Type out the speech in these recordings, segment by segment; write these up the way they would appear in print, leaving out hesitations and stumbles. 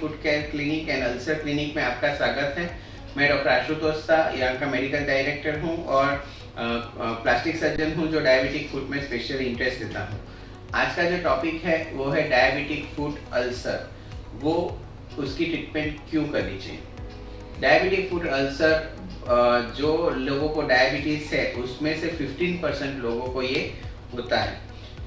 Food care clinic and ulcer clinic में आपका स्वागत है। मैं डॉक्टर आशुतोष शाह यहाँ का मेडिकल डायरेक्टर हूँ और प्लास्टिक सर्जन हूँ जो डायबिटिक फूड में स्पेशली इंटरेस्ट देता हूँ। आज का जो टॉपिक है वो है डायबिटिक फूड अल्सर, वो उसकी ट्रीटमेंट क्यों करनी चाहिए। डायबिटिक फूड अल्सर जो लोगों को डायबिटीज़ है उसमें से 15% लोगों को ये होता है।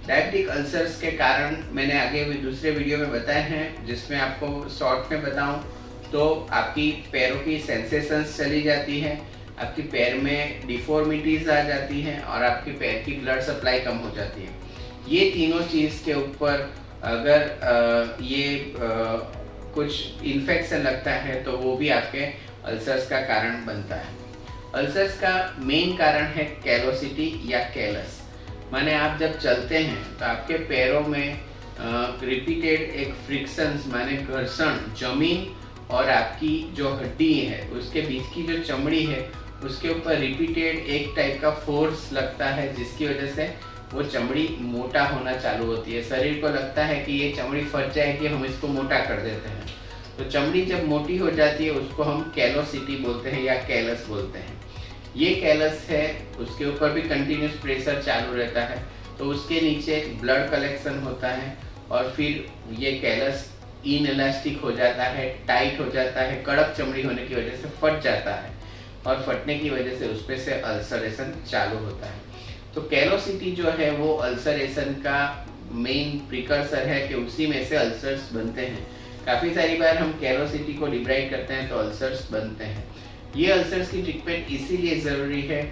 डायबिटिक अल्सर्स के कारण मैंने आगे भी दूसरे वीडियो में बताए हैं, जिसमें आपको शॉर्ट में बताऊं तो आपकी पैरों की सेंसेशंस चली जाती है, आपकी पैर में डिफॉर्मिटीज़ आ जाती हैं और आपके पैर की ब्लड सप्लाई कम हो जाती है। ये तीनों चीज़ के ऊपर अगर कुछ इन्फेक्शन लगता है तो वो भी आपके अल्सर्स का कारण बनता है। अल्सर्स का मेन कारण है कैलोसिटी या कैलस, माने आप जब चलते हैं तो आपके पैरों में रिपीटेड एक फ्रिक्शंस माने घर्षण जमीन और आपकी जो हड्डी है उसके बीच की जो चमड़ी है उसके ऊपर रिपीटेड एक टाइप का फोर्स लगता है, जिसकी वजह से वो चमड़ी मोटा होना चालू होती है। शरीर को लगता है कि ये चमड़ी फट जाएगी, हम इसको मोटा कर देते हैं। तो चमड़ी जब मोटी हो जाती है उसको हम कैलोसिटी बोलते हैं या कैलस बोलते हैं। ये कैलस है, उसके ऊपर भी कंटिन्यूस प्रेशर चालू रहता है, तो उसके नीचे ब्लड कलेक्शन होता है और फिर ये कैलस इनइलास्टिक हो जाता है, टाइट हो जाता है, कड़क चमड़ी होने की वजह से फट जाता है और फटने की वजह से उसपे से अल्सरेशन चालू होता है। तो कैलोसिटी जो है वो अल्सरेशन का मेन प्रिकर्सर है कि उसी में से अल्सर्स बनते हैं। काफ़ी सारी बार हम कैलोसिटी को डिब्राइड करते हैं तो अल्सर्स बनते हैं। ये अल्सर्स की ट्रीटमेंट इसीलिए ज़रूरी है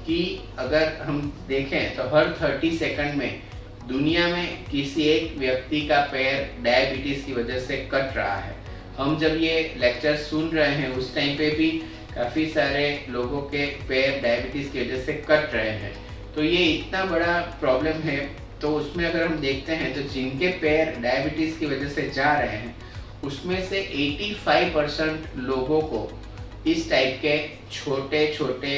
कि अगर हम देखें तो हर 30 सेकंड में दुनिया में किसी एक व्यक्ति का पैर डायबिटीज़ की वजह से कट रहा है। हम जब ये लेक्चर सुन रहे हैं उस टाइम पे भी काफ़ी सारे लोगों के पैर डायबिटीज़ की वजह से कट रहे हैं। तो ये इतना बड़ा प्रॉब्लम है, तो उसमें अगर हम देखते हैं तो जिनके पैर डायबिटीज़ की वजह से जा रहे हैं उसमें से 85% लोगों को इस टाइप के छोटे छोटे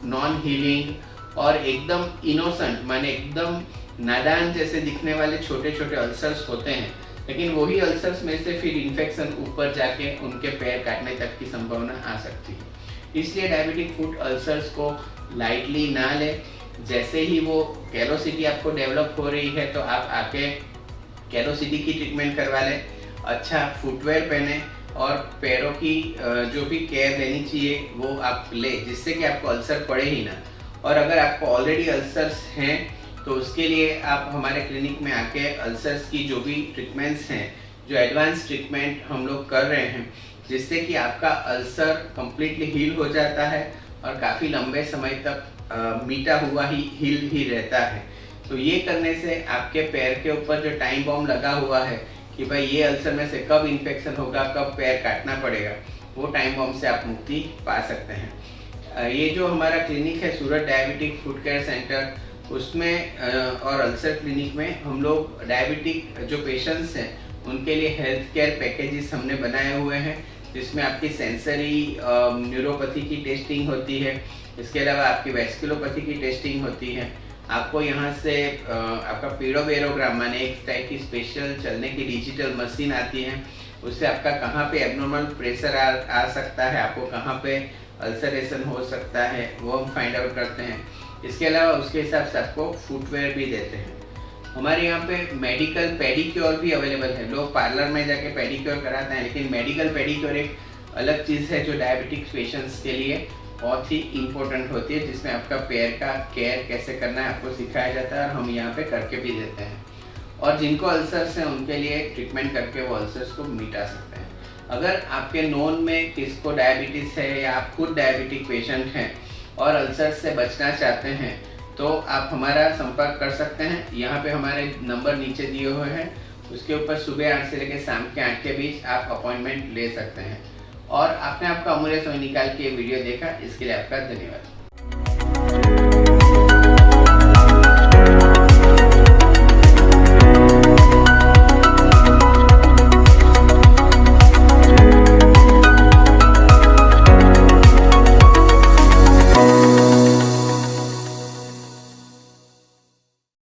नॉन हीलिंग और एकदम इनोसेंट माने एकदम नादान जैसे दिखने वाले छोटे छोटे अल्सर्स होते हैं, लेकिन वही अल्सर्स में से फिर इन्फेक्शन ऊपर जाके उनके पैर काटने तक की संभावना आ सकती है। इसलिए डायबिटिक फूट अल्सर्स को लाइटली ना लें। जैसे ही वो कैलोसिटी आपको डेवलप हो रही है तो आप आके कैलोसिटी की ट्रीटमेंट करवा लें, अच्छा फुटवेयर पहने और पैरों की जो भी केयर लेनी चाहिए वो आप ले, जिससे कि आपको अल्सर पड़े ही ना। और अगर आपको ऑलरेडी अल्सर्स हैं तो उसके लिए आप हमारे क्लिनिक में आके अल्सर्स की जो भी ट्रीटमेंट्स हैं, जो एडवांस ट्रीटमेंट हम लोग कर रहे हैं, जिससे कि आपका अल्सर कम्प्लीटली हील हो जाता है और काफ़ी लंबे समय तक मीटा हुआ ही हील ही रहता है। तो ये करने से आपके पैर के ऊपर जो टाइम बॉम्ब लगा हुआ है कि भाई ये अल्सर में से कब इन्फेक्शन होगा, कब पैर काटना पड़ेगा, वो टाइम बॉम्ब से आप मुक्ति पा सकते हैं। ये जो हमारा क्लिनिक है सूरत डायबिटिक फूड केयर सेंटर, उसमें और अल्सर क्लिनिक में हम लोग डायबिटिक जो पेशेंट्स हैं उनके लिए हेल्थ केयर पैकेजेस हमने बनाए हुए हैं, जिसमें आपकी सेंसरी न्यूरोपैथी की टेस्टिंग होती है, इसके अलावा आपकी वैस्कुलोपैथी की टेस्टिंग होती है। आपको यहाँ से आपका पीडोवेरोग्राम माने एक टाइप की स्पेशल चलने की डिजिटल मशीन आती है, उससे आपका कहाँ पे एब्नॉर्मल प्रेशर आ सकता है, आपको कहाँ पे अल्सरेशन हो सकता है, वो हम फाइंड आउट करते हैं। इसके अलावा उसके हिसाब से आपको फुटवेयर भी देते हैं। हमारे यहाँ पे मेडिकल पेडिक्योर भी अवेलेबल है। लोग पार्लर में जाके पेडिक्योर कराते हैं, लेकिन मेडिकल पेडिक्योर एक अलग चीज़ है जो डायबिटिक पेशेंट्स के लिए बहुत ही इम्पोर्टेंट होती है, जिसमें आपका पैर का केयर कैसे करना है आपको सिखाया जाता है और हम यहाँ पे करके भी देते हैं। और जिनको अल्सर्स हैं उनके लिए ट्रीटमेंट करके वो अल्सर्स को मिटा सकते हैं। अगर आपके नोन में किसको डायबिटीज़ है या आप खुद डायबिटिक पेशेंट हैं और अल्सर्स से बचना चाहते हैं तो आप हमारा संपर्क कर सकते हैं। यहाँ पे हमारे नंबर नीचे दिए हुए हैं, उसके ऊपर सुबह 8 से लेकर शाम के 8 के बीच आप अपॉइंटमेंट ले सकते हैं। और आपने आपका अमूल्य समय निकाल के वीडियो देखा, इसके लिए आपका धन्यवाद।